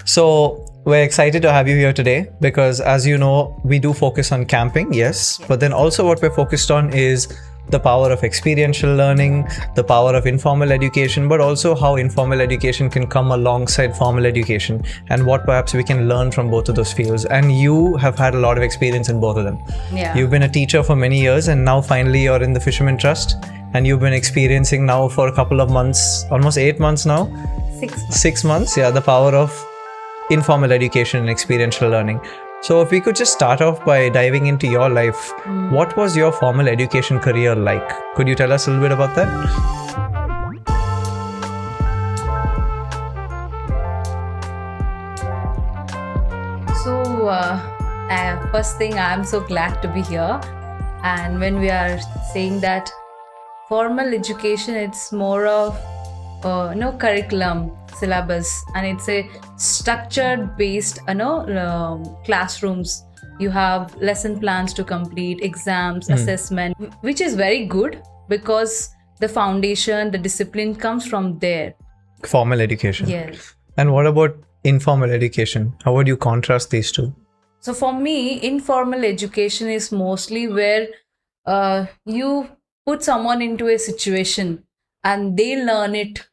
So we're excited to have you here today because, as you know, we do focus on camping, yes, but then also what we're focused on is the power of experiential learning, the power of informal education, but also how informal education can come alongside formal education and what perhaps we can learn from both of those fields. And you have had a lot of experience in both of them. Yeah. You've been a teacher for many years and now finally you're in the Fisherman Trust and you've been experiencing now for a couple of months, almost 8 months now. 6 months. 6 months, yeah, the power of informal education and experiential learning. So if we could just start off by diving into your life, what was your formal education career like? Could you tell us a little bit about that? So, first thing, I'm so glad to be here. And when we are saying that formal education, it's more of no curriculum, syllabus, and it's a structured based, classrooms. You have lesson plans to complete, exams, assessment, which is very good because the foundation, the discipline comes from there. Formal education. Yes. And what about informal education? How would you contrast these two? So for me, informal education is mostly where you put someone into a situation and they learn it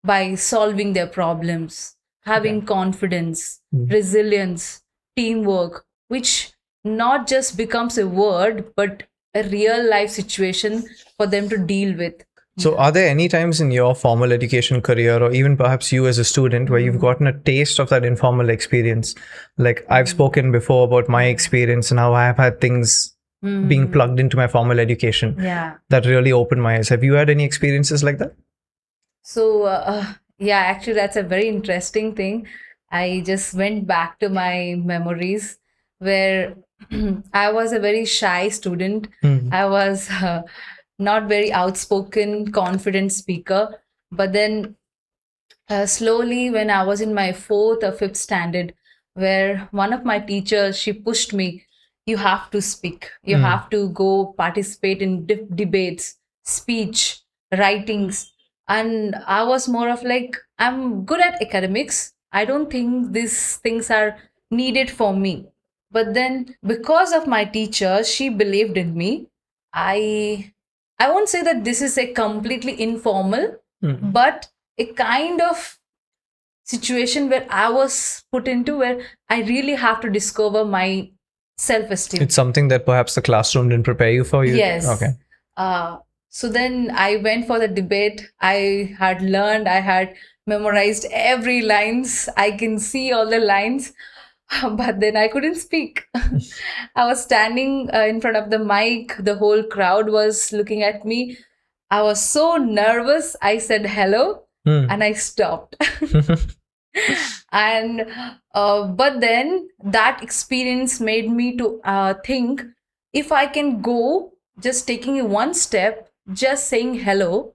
by solving their problems, having confidence, resilience, teamwork, which not just becomes a word, but a real life situation for them to deal with. So are there any times in your formal education career or even perhaps you as a student where you've gotten a taste of that informal experience? Like I've spoken before about my experience and how I have had things being plugged into my formal education Yeah. that really opened my eyes. Have you had any experiences like that? So, yeah, actually, that's a very interesting thing. I just went back to my memories where I was a very shy student. I was not very outspoken, confident speaker. But then slowly, when I was in my fourth or fifth standard, where one of my teachers, she pushed me, you have to speak, you have to go participate in debates, speech, writings. And I was more of like, I'm good at academics. I don't think these things are needed for me. But then because of my teacher, she believed in me. I won't say that this is a completely informal, but a kind of situation where I was put into where I really have to discover my self-esteem. It's something that perhaps the classroom didn't prepare you for. Yes. Okay. So then I went for the debate. I had learned, I had memorized every lines. I can see all the lines, but then I couldn't speak. I was standing in front of the mic. The whole crowd was looking at me. I was so nervous. I said hello and I stopped. And but then that experience made me to think, if I can go just taking one step, just saying hello,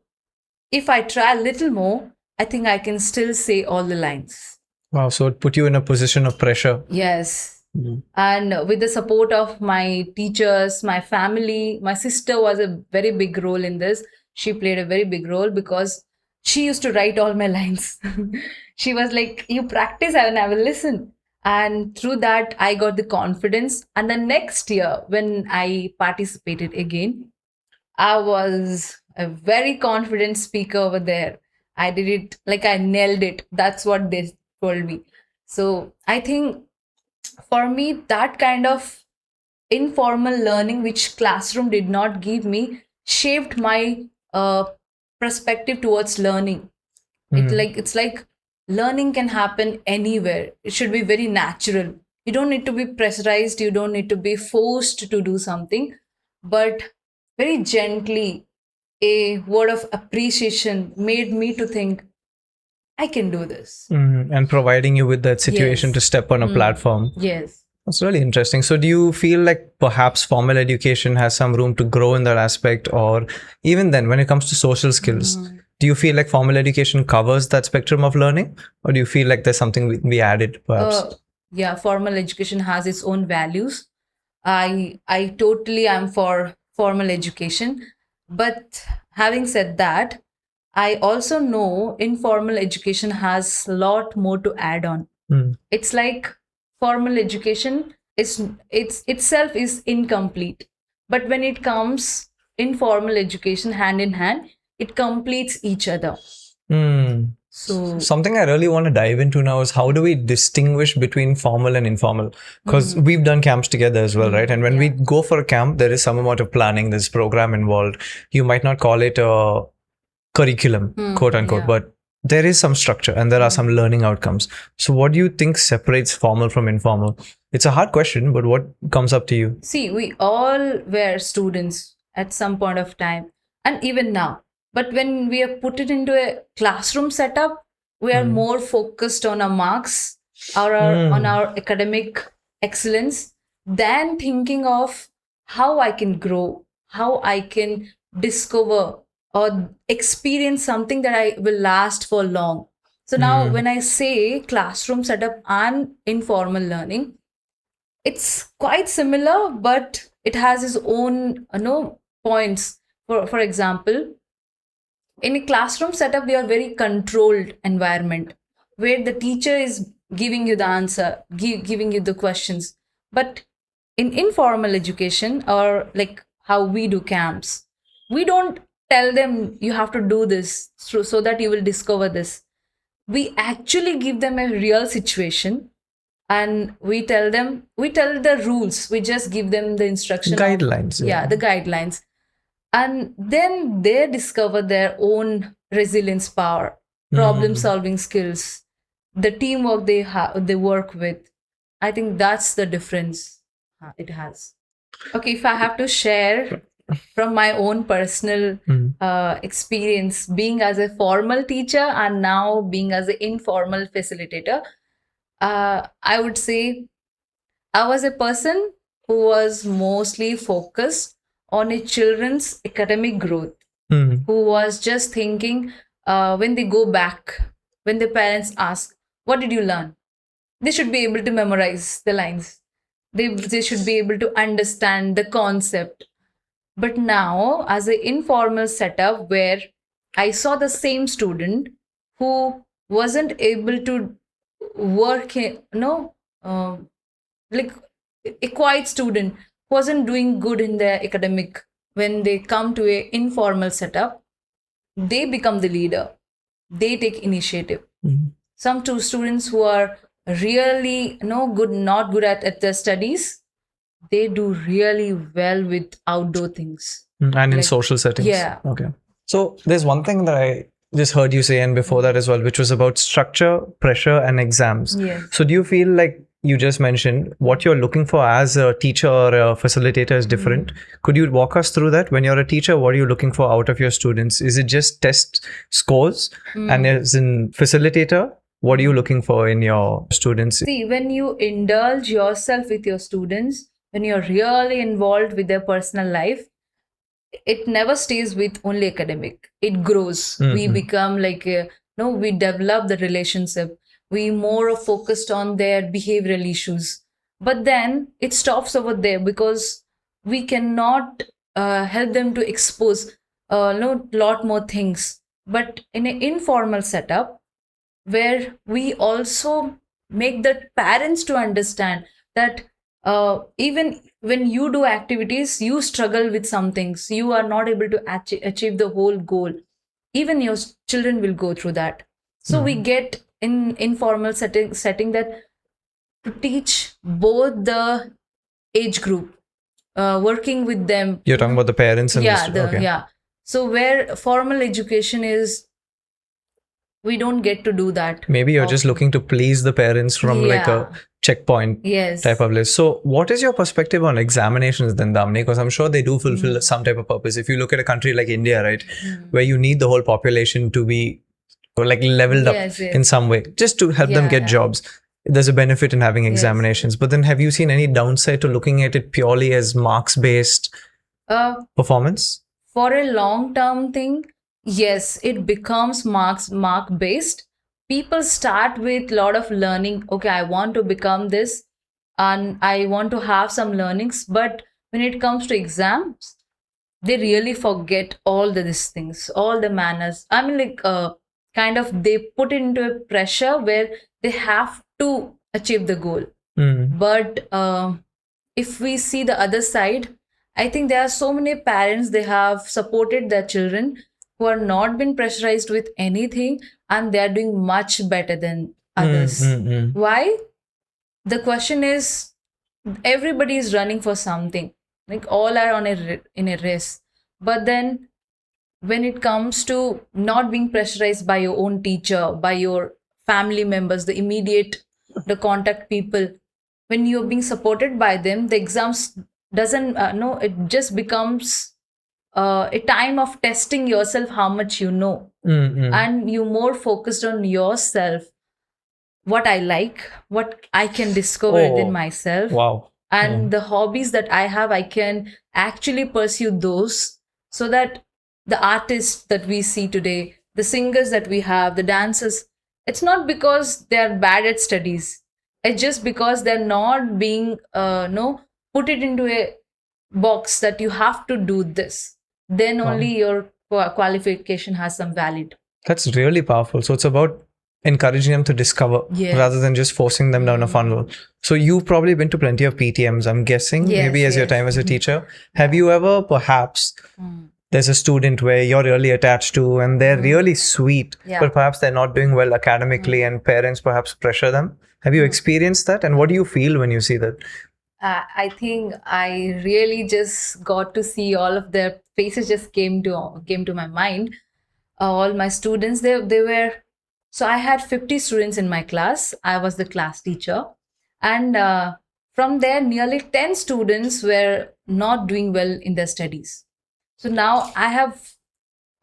if I try a little more, I think I can still say all the lines. Wow. So it put you in a position of pressure. Yes. And with the support of my teachers, my family, my sister was a very big role in this. She played a very big role because she used to write all my lines. She was like, you practice and I will listen. And through that, I got the confidence. And the next year, when I participated again, I was a very confident speaker over there. I did it like I nailed it. That's what they told me. So I think for me, that kind of informal learning, which classroom did not give me, shaped my perspective towards learning. It's like learning can happen anywhere. It should be very natural. You don't need to be pressurized. You don't need to be forced to do something, but very gently, a word of appreciation made me to think, I can do this. And providing you with that situation Yes. to step on a platform. Yes. That's really interesting. So do you feel like perhaps formal education has some room to grow in that aspect? Or even then, when it comes to social skills, do you feel like formal education covers that spectrum of learning? Or do you feel like there's something we added perhaps? Yeah, formal education has its own values. I totally am for formal education. But having said that, I also know informal education has a lot more to add on. It's like formal education is it's itself is incomplete, but when it comes informal education hand in hand, it completes each other. So Something I really want to dive into now is how do we distinguish between formal and informal? Because we've done camps together as well, right? And when we go for a camp, there is some amount of planning, there's program involved. You might not call it a curriculum, quote unquote, but there is some structure and there are some learning outcomes. So what do you think separates formal from informal? It's a hard question, but what comes up to you? see, we all were students at some point of time, and even now. But when we are put it into a classroom setup, we are more focused on our marks or on our academic excellence than thinking of how I can grow, how I can discover or experience something that I will last for long. So now when I say classroom setup and informal learning, it's quite similar, but it has its own points. For example, in a classroom setup, we are very controlled environment where the teacher is giving you the answer, giving you the questions. But in informal education, or like how we do camps, we don't tell them you have to do this so that you will discover this. We actually give them a real situation, and we tell the rules. We just give them the instruction Guidelines. the guidelines, and then they discover their own resilience power, problem solving skills, the teamwork they work with. I think that's the difference it has. Okay, if I have to share from my own personal experience being as a formal teacher and now being as an informal facilitator, I would say I was a person who was mostly focused on a children's academic growth, who was just thinking when they go back, when the parents ask, "What did you learn?" They should be able to memorize the lines. They should be able to understand the concept. But now, as an informal setup where I saw the same student who wasn't able to work in, like a quiet student wasn't doing good in their academic, when they come to a informal setup, they become the leader, they take initiative. Some two students who are really not good at their studies, they do really well with outdoor things and in social settings. Yeah. Okay. So there's one thing that I just heard you say, and before that as well, which was about structure, pressure, and exams. Yes. So do you feel like you just mentioned what you're looking for as a teacher or a facilitator is different? Could you walk us through that? When you're a teacher, what are you looking for out of your students? Is it just test scores? And as in facilitator, what are you looking for in your students? See, when you indulge yourself with your students, when you're really involved with their personal life, it never stays with only academic. It grows. We become like we develop the relationship. We more focused on their behavioral issues. But then it stops over there because we cannot help them to expose lot more things. But in an informal setup, where we also make the parents to understand that even when you do activities, you struggle with some things, you are not able to achieve the whole goal, even your children will go through that. So we get in informal setting that to teach both the age group, working with them. You're talking about the parents and yeah. So where formal education is, we don't get to do that. Maybe you're just looking to please the parents from like a checkpoint type of list. So what is your perspective on examinations then, Damini? Because I'm sure they do fulfill some type of purpose. If you look at a country like India, right, where you need the whole population to be like leveled up in some way, just to help them get jobs. There's a benefit in having examinations. But then have you seen any downside to looking at it purely as marks-based performance? For a long-term thing, yes, it becomes mark-based. People start with a lot of learning. Okay, I want to become this and I want to have some learnings. But when it comes to exams, they really forget all these things, all the manners. I mean, like, kind of they put it into a pressure where they have to achieve the goal. Mm. But if we see the other side, I think there are so many parents, they have supported their children who are not been pressurized with anything, and they are doing much better than Mm, others. mm, mm. Why? The question is, everybody is running for something, like all are on in a race. But then when it comes to not being pressurized by your own teacher, by your family members, the immediate, the contact people, when you're being supported by them, the exams doesn't no, it just becomes a time of testing yourself how much you know, Mm, mm. and you more focused on yourself, what I like, what I can discover within Oh, myself, wow. and Mm. the hobbies that I have, I can actually pursue those, so that the artists that we see today, the singers that we have, the dancers, it's not because they're bad at studies. It's just because they're not being no, put it into a box that you have to do this. Then Wow. only your qualification has some valid. That's really powerful. So it's about encouraging them to discover rather Yes. than just forcing them down a funnel. So you've probably been to plenty of PTMs, I'm guessing, maybe Yes, as your yes. time as a teacher. Have you ever perhaps there's a student where you're really attached to and they're really sweet, Yeah. but perhaps they're not doing well academically and parents perhaps pressure them? Have you experienced that? And what do you feel when you see that? I think I really just got to see all of their faces just came to my mind. All my students, they were, so I had 50 students in my class. I was the class teacher, and from there, nearly 10 students were not doing well in their studies. So now I have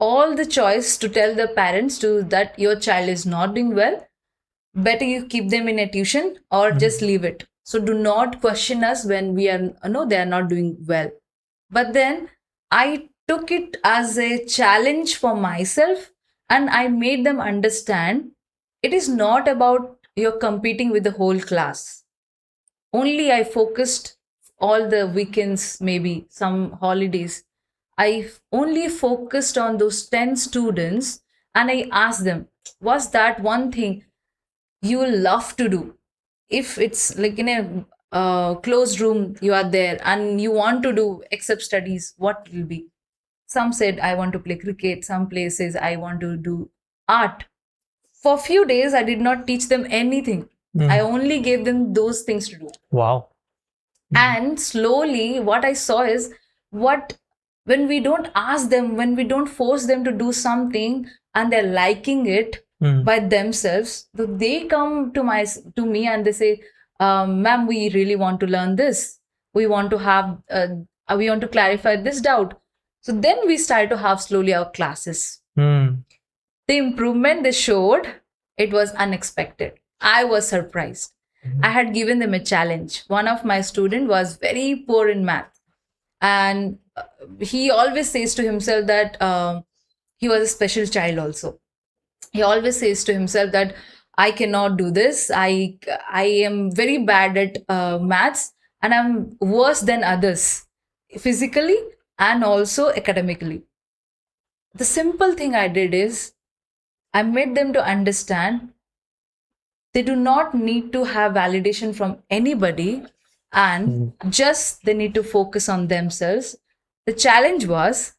all the choice to tell the parents to that your child is not doing well, better you keep them in a tuition or just leave it. So do not question us when we are no, they are not doing well. But then I took it as a challenge for myself, and I made them understand it is not about you're competing with the whole class. Only I focused all the weekends, maybe some holidays. I only focused on those 10 students, and I asked them, was that one thing you love to do? If it's like in a closed room, you are there and you want to do except studies, what will be? Some said, I want to play cricket. Some places, I want to do art. For a few days, I did not teach them anything. I only gave them those things to do. Wow. And slowly, what I saw is, what when we don't ask them, when we don't force them to do something and they're liking it by themselves, so they come to me and they say, ma'am, we really want to learn this, we want to have we want to clarify this doubt. So then we start to have slowly our classes. Mm. The improvement they showed, it was unexpected. I was surprised. I had given them a challenge. One of my student was very poor in math, and he always says to himself that he was a special child also. He always says to himself that I cannot do this. I am very bad at maths, and I'm worse than others physically and also academically. The simple thing I did is I made them to understand they do not need to have validation from anybody, and just they need to focus on themselves. The challenge was,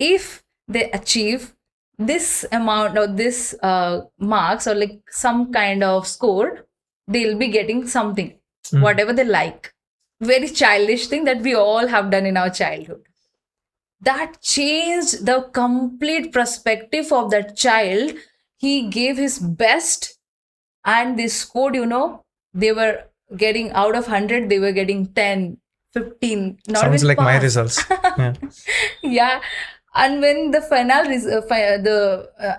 if they achieve this amount or this marks or like some kind of score, they'll be getting something, whatever they like. Very childish thing that we all have done in our childhood. That changed the complete perspective of that child. He gave his best, and they scored, they were getting out of 100, they were getting 10, 15, not Sounds even like my pass. results. Yeah. Yeah. And when the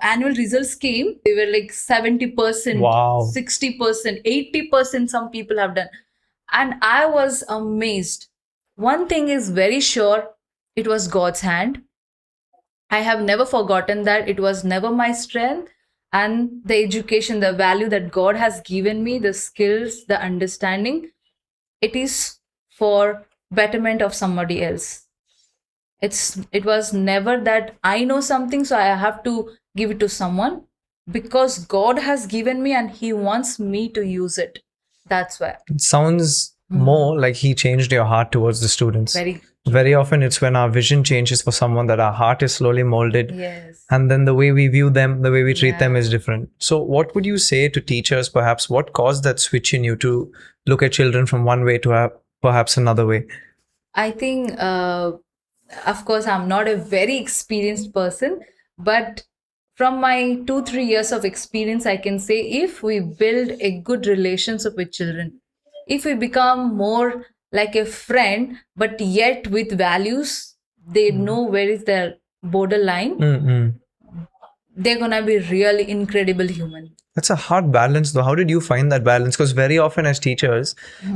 annual results came, they were like 70%, Wow. 60%, 80%, some people have done. And I was amazed. One thing is very sure, it was God's hand. I have never forgotten that it was never my strength, and the education, the value that God has given me, the skills, the understanding, it is for betterment of somebody else. It was never that I know something so I have to give it to someone. because God has given me and He wants me to use it. That's why. It sounds more like he changed your heart towards the students. Very often it's when our vision changes for someone that our heart is slowly molded. Yes. And then the way we view them, the way we treat them Yeah. is different. So what would you say to teachers, perhaps? What caused that switch in you to look at children from one way to perhaps another way? I think, of course, I'm not a very experienced person, but from my 2-3 years of experience, I can say if we build a good relationship with children, if we become more like a friend, but yet with values, they know where is their borderline, Mm-hmm. they're gonna be really incredible human. That's a hard balance, though. How did you find that balance? Because very often, as teachers,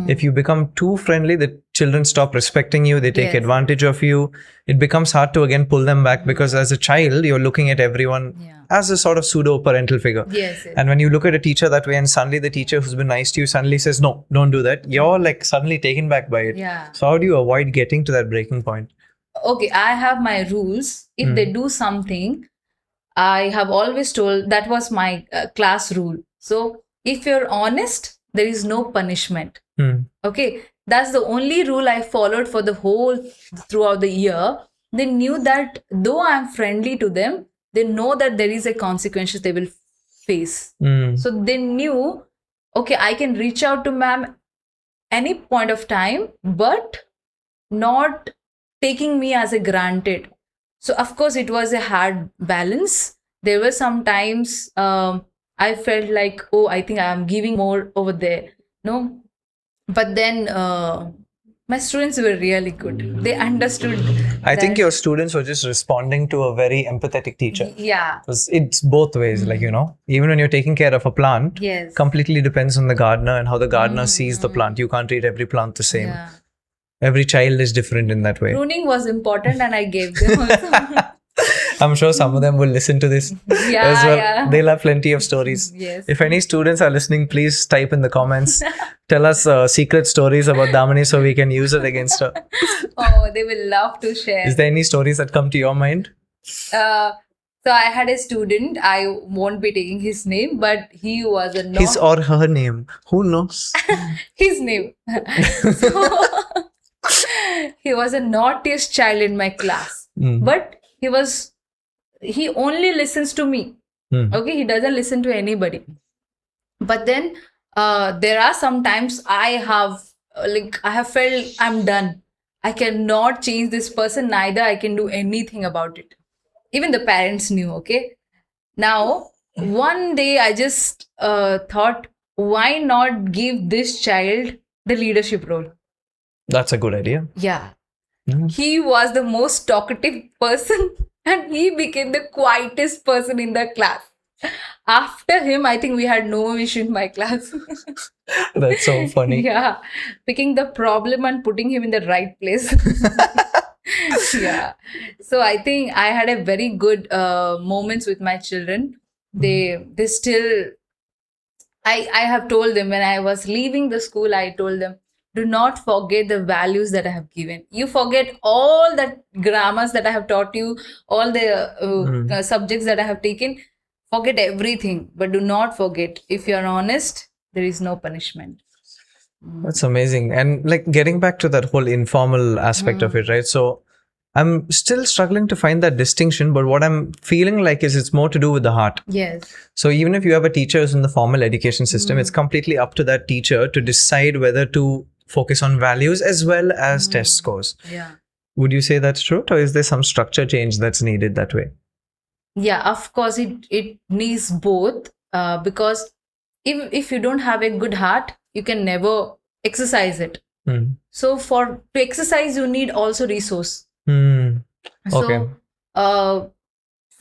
if you become too friendly, the children stop respecting you, they take Yes. advantage of you. It becomes hard to again pull them back because as a child, you're looking at everyone Yeah. as a sort of pseudo parental figure. Yes. And when you look at a teacher that way, and suddenly the teacher who's been nice to you suddenly says, "No, don't do that," you're like suddenly taken back by it. Yeah. So, how do you avoid getting to that breaking point? Okay, I have my rules. If they do something, I have always told that was my class rule. So if you're honest, there is no punishment. Okay, that's the only rule I followed for the whole throughout the year. They knew that though I'm friendly to them, they know that there is a consequences they will face. So they knew, okay, I can reach out to ma'am any point of time, but not taking me as a granted. So of course it was a hard balance. There were some times I felt like, oh, I think I am giving more over there. No, but then my students were really good. They understood. I think that- your students were just responding to a very empathetic teacher. Yeah. Because it's both ways, like, even when you're taking care of a plant, Yes. completely depends on the gardener and how the gardener sees the plant. You can't treat every plant the same. Yeah. Every child is different in that way. Pruning was important, and I gave them also. I'm sure some of them will listen to this Yeah, as well. yeah. They'll have plenty of stories. Yes. If any students are listening, please type in the comments. Tell us secret stories about Damini so we can use it against her. Oh, they will love to share. Is there any stories that come to your mind? So I had a student. I won't be taking his name, but he was a His or her name? Who knows? his name. So he was a naughtiest child in my class, but he only listens to me. Okay, he doesn't listen to anybody. But then there are some times I have felt I'm done. I cannot change this person, neither I can do anything about it. Even the parents knew. Okay, now one day I just thought, why not give this child the leadership role? That's a good idea. Yeah. He was the most talkative person and he became the quietest person in the class. After him, I think we had no issue in my class. That's so funny. Yeah. Picking the problem and putting him in the right place. Yeah. So I think I had a very good moments with my children. They still, I have told them when I was leaving the school, I told them, do not forget the values that I have given. You forget all that grammars that I have taught you, all the subjects that I have taken. Forget everything, but do not forget, if you're honest, there is no punishment. That's amazing. And like getting back to that whole informal aspect of it, right? So I'm still struggling to find that distinction, but what I'm feeling like is it's more to do with the heart. Yes. So even if you have a teacher who's in the formal education system, it's completely up to that teacher to decide whether to focus on values as well as test scores. Yeah. Would you say that's true, or is there some structure change that's needed that way? Yeah, of course it needs both, because if you don't have a good heart, you can never exercise it. So to exercise, you need also resource. Okay. So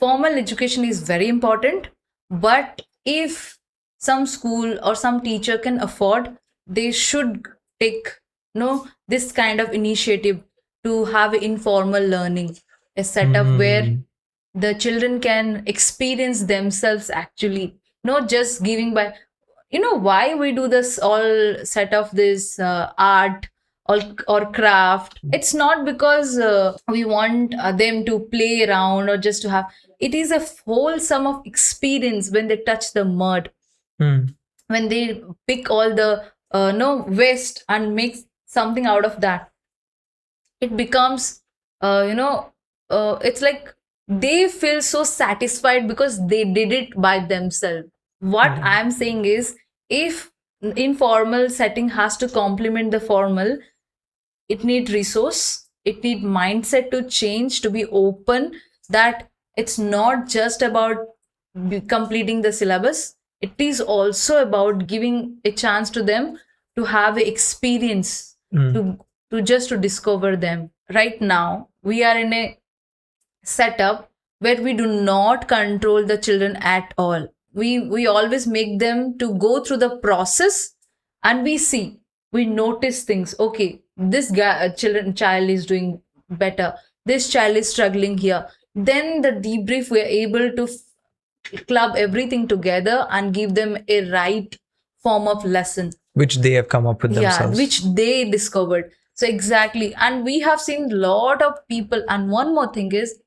formal education is very important, but if some school or some teacher can afford, they should take this kind of initiative to have informal learning, a setup where the children can experience themselves actually, not just giving by. Why we do this all set of this art or craft. It's not because we want them to play around or just to have. It is a wholesome of experience when they touch the mud, Hmm. when they pick all the no waste and make something out of that. It becomes it's like they feel so satisfied because they did it by themselves. What Yeah. I'm saying is, if informal setting has to complement the formal, it need resource, it need mindset to change, to be open, that it's not just about completing the syllabus, it is also about giving a chance to them to have a experience, Hmm. to just to discover them. Right now we are in a setup where we do not control the children at all. We always make them to go through the process, and we see, we notice things. Okay, this guy child is doing better, this child is struggling here. Then the debrief, we are able to club everything together and give them a right form of lesson, Which they have come up with yeah, themselves. which they discovered. So exactly, and we have seen lot of people. And one more thing is,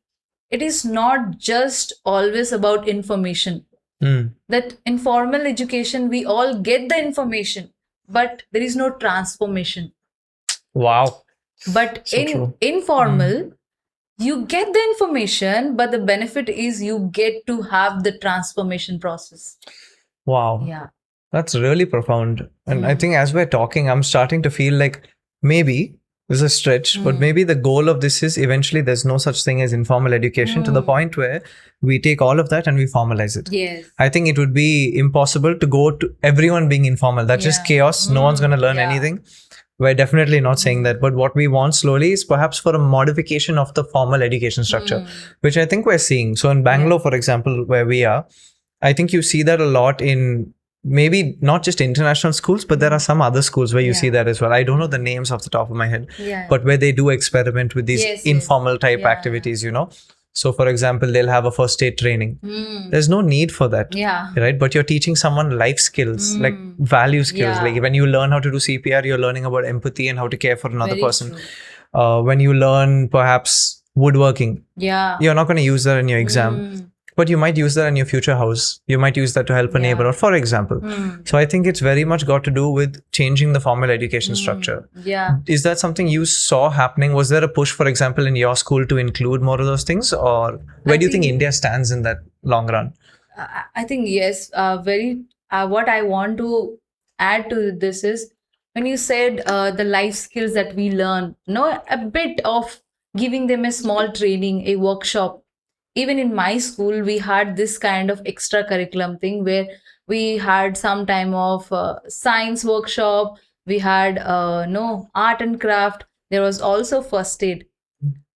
it is not just always about information. Hmm. That informal education, we all get the information, but there is no transformation. Wow. But So in true. informal, you get the information, but the benefit is you get to have the transformation process. Wow. Yeah. That's really profound. And I think as we're talking, I'm starting to feel like maybe this is a stretch, but maybe the goal of this is eventually there's no such thing as informal education to the point where we take all of that and we formalize it. Yes. I think it would be impossible to go to everyone being informal. That's just Yeah. chaos. No one's going to learn Yeah. anything. We're definitely not saying that. But what we want slowly is perhaps for a modification of the formal education structure, which I think we're seeing. So in Bangalore, for example, where we are, I think you see that a lot in maybe not just international schools, but there are some other schools where you see that as well. I don't know the names off the top of my head, Yeah. but where they do experiment with these Yes, yes. informal type Yeah. activities, you know. So, for example, they'll have a first aid training. There's no need for that, Yeah. right? But you're teaching someone life skills, like value skills. Yeah. Like when you learn how to do CPR, you're learning about empathy and how to care for another Very person. true. When you learn perhaps woodworking, Yeah. you're not going to use that in your exam, but you might use that in your future house. You might use that to help a neighbor, or for example. So I think it's very much got to do with changing the formal education structure. Yeah. Is that something you saw happening? Was there a push, for example, in your school to include more of those things, or where do you think India stands in that long run? I think yes. Very. What I want to add to this is, when you said the life skills that we learn, a bit of giving them a small training, a workshop. Even in my school, we had this kind of extra curriculum thing where we had some time of science workshop. We had no art and craft. There was also first aid.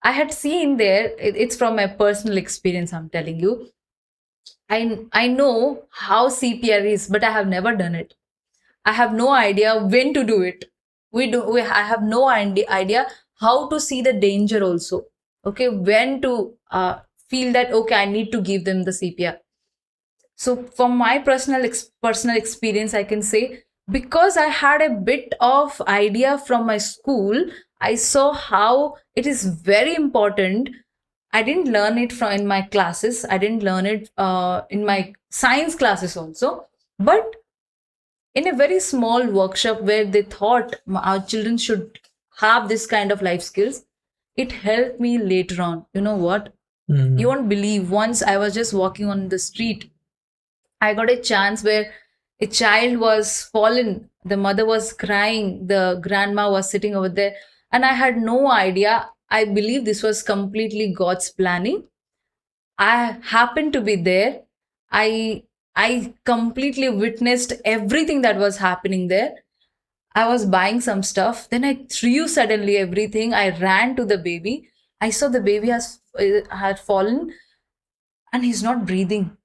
I had seen there. It's from my personal experience. I'm telling you. I know how CPR is, but I have never done it. I have no idea when to do it. I have no idea how to see the danger also. Okay, when to feel that okay, I need to give them the CPR. So from my personal experience, I can say, because I had a bit of idea from my school, I saw how it is very important. I didn't learn it from in my classes. I didn't learn it in my science classes also, but in a very small workshop where they thought our children should have this kind of life skills, it helped me later on. You know what? You won't believe. Once I was just walking on the street, I got a chance where a child was fallen. The mother was crying. The grandma was sitting over there. And I had no idea. I believe this was completely God's planning. I happened to be there. I I completely witnessed everything that was happening there. I was buying some stuff. Then I threw suddenly everything. I ran to the baby. I saw the baby had fallen and he's not breathing.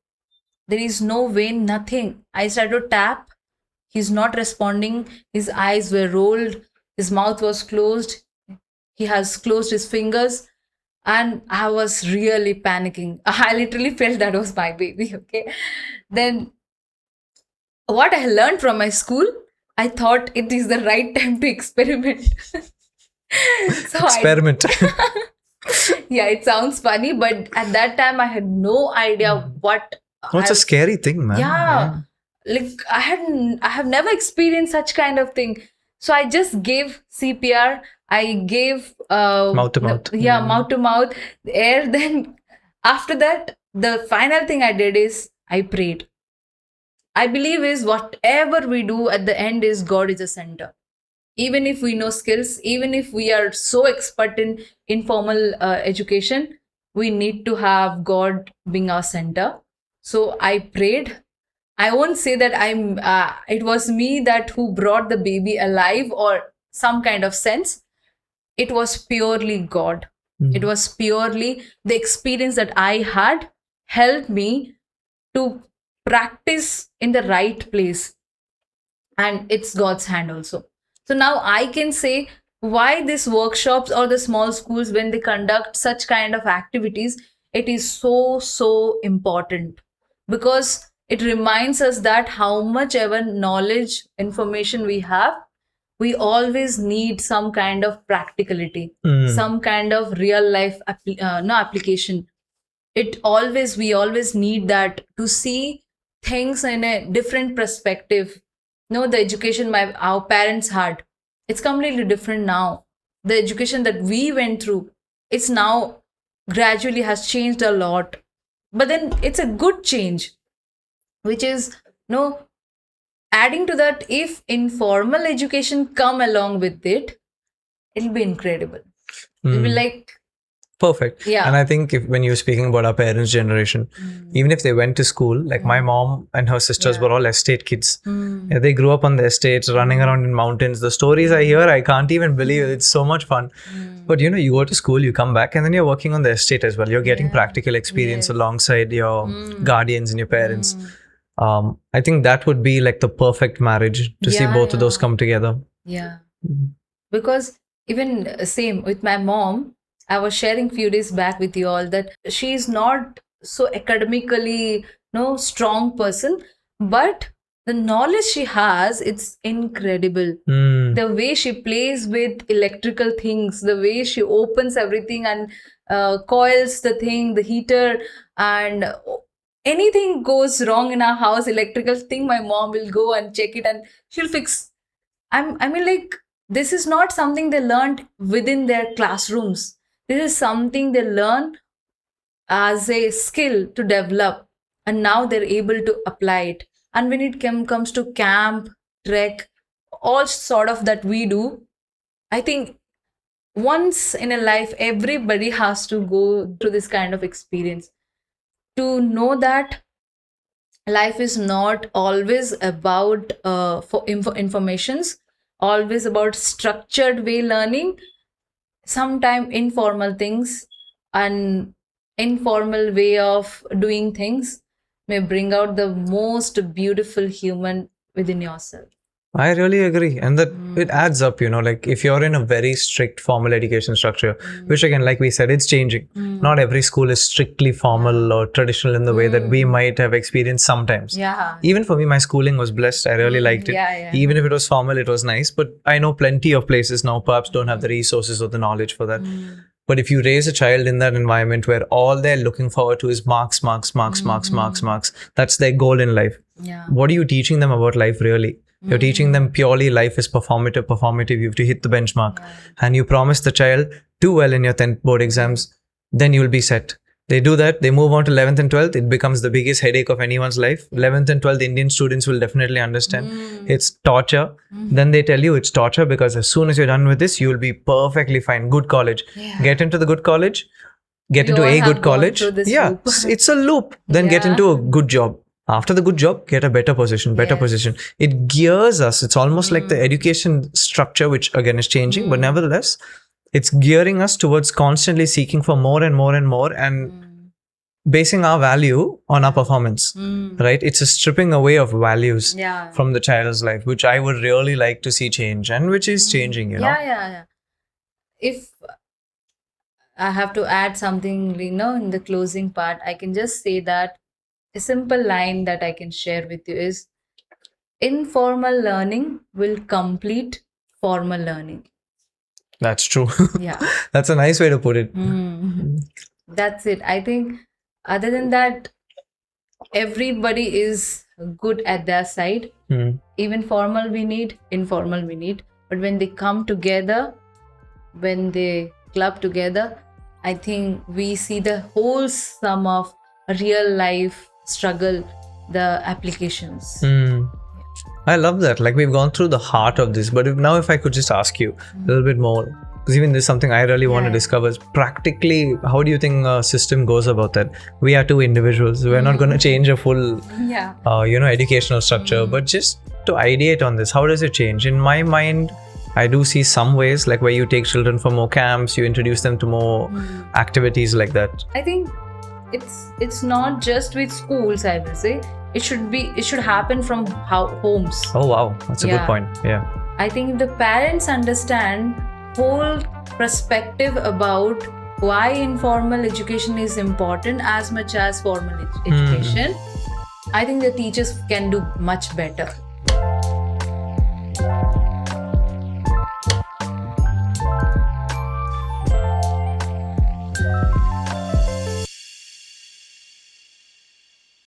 There is no vein, nothing. I started to tap. He's not responding. His eyes were rolled. His mouth was closed. He has closed his fingers. And I was really panicking. I literally felt that was my baby. Okay. Then what I learned from my school, I thought it is the right time to experiment. So Experiment. yeah, it sounds funny, but at that time I had no idea what Oh, it's I a scary thing, man. yeah, like I have never experienced such kind of thing. So I just gave CPR. I gave Mouth to mouth. yeah, mouth to mouth air. Then after that, the final thing I did is I prayed. I believe is whatever we do at the end is God is the center. Even if we know skills, even if we are so expert in informal education, we need to have God being our center. So I prayed. I won't say that it was me that who brought the baby alive or some kind of sense. It was purely God. It was purely the experience that I had helped me to practice in the right place, and it's God's hand also. So now I can say why these workshops or the small schools, when they conduct such kind of activities, it is so important, because it reminds us that how much ever knowledge information we have, we always need some kind of practicality, some kind of real life no application. It always We always need that to see things in a different perspective. No, the education our parents had, it's completely different now. The education that we went through, it's now gradually has changed a lot, but then it's a good change, which is no, adding to that, if informal education come along with it, it'll be incredible. It'll be like Perfect. yeah. And I think when you're speaking about our parents' generation, even if they went to school, like my mom and her sisters were all estate kids. Yeah, they grew up on the estates, running around in mountains. The stories I hear, I can't even believe it. It's so much fun. But you go to school, you come back, and then you're working on the estate as well. You're getting practical experience alongside your guardians and your parents. I think that would be like the perfect marriage to see both of those come together. Yeah. Because even same with my mom, I was sharing few days back with you all that she is not so academically no strong person, but the knowledge she has, it's incredible. The way she plays with electrical things, the way she opens everything and coils the thing, the heater, and anything goes wrong in our house, electrical thing, my mom will go and check it and she'll fix. I mean, like, this is not something they learned within their classrooms. This is something they learn as a skill to develop, and now they're able to apply it. And when it comes to camp, trek, all sort of that we do, I think once in a life, everybody has to go through this kind of experience to know that life is not always about informations, always about structured way learning. Sometimes informal things and informal way of doing things may bring out the most beautiful human within yourself. I really agree. And that it adds up, like if you're in a very strict formal education structure, which again, like we said, it's changing. Not every school is strictly formal or traditional in the way that we might have experienced sometimes. Yeah. Even for me, my schooling was blessed. I really liked it. Yeah. Even if it was formal, it was nice. But I know plenty of places now perhaps don't have the resources or the knowledge for that. But if you raise a child in that environment where all they're looking forward to is marks, that's their goal in life. Yeah. What are you teaching them about life really? You're teaching them purely life is performative. You have to hit the benchmark. And you promise the child, do well in your 10th board exams, then you'll be set. They do that, they move on to 11th and 12th, it becomes the biggest headache of anyone's life. 11th and 12th Indian students will definitely understand. It's torture. Then they tell you it's torture because as soon as you're done with this, you'll be perfectly fine. Good college. Get into the good college, get into a good college. Yeah, it's a loop. Then get into a good job. After the good job, get a better position. It gears us. It's almost like the education structure, which again is changing, but nevertheless, it's gearing us towards constantly seeking for more and more and more and basing our value on our performance, right? It's a stripping away of values from the child's life, which I would really like to see change and which is changing, Yeah. If I have to add something, in the closing part, I can just say that a simple line that I can share with you is informal learning will complete formal learning. That's true. Yeah. That's a nice way to put it. That's it. I think other than that, everybody is good at their side. Even formal we need, informal we need. But when they come together, when they club together, I think we see the whole sum of real life struggle, the applications. I love that. Like, we've gone through the heart of this, but if I could just ask you a little bit more, because even this is something I really want to discover, is practically, how do you think a system goes about that? We are two individuals. We're not going to change a full, educational structure, but just to ideate on this, how does it change? In my mind, I do see some ways, like where you take children for more camps, you introduce them to more activities like that. I think it's not just with schools, I will say. It should happen from homes. Oh wow, that's a good point. Yeah. I think if the parents understand whole perspective about why informal education is important as much as formal education, I think the teachers can do much better.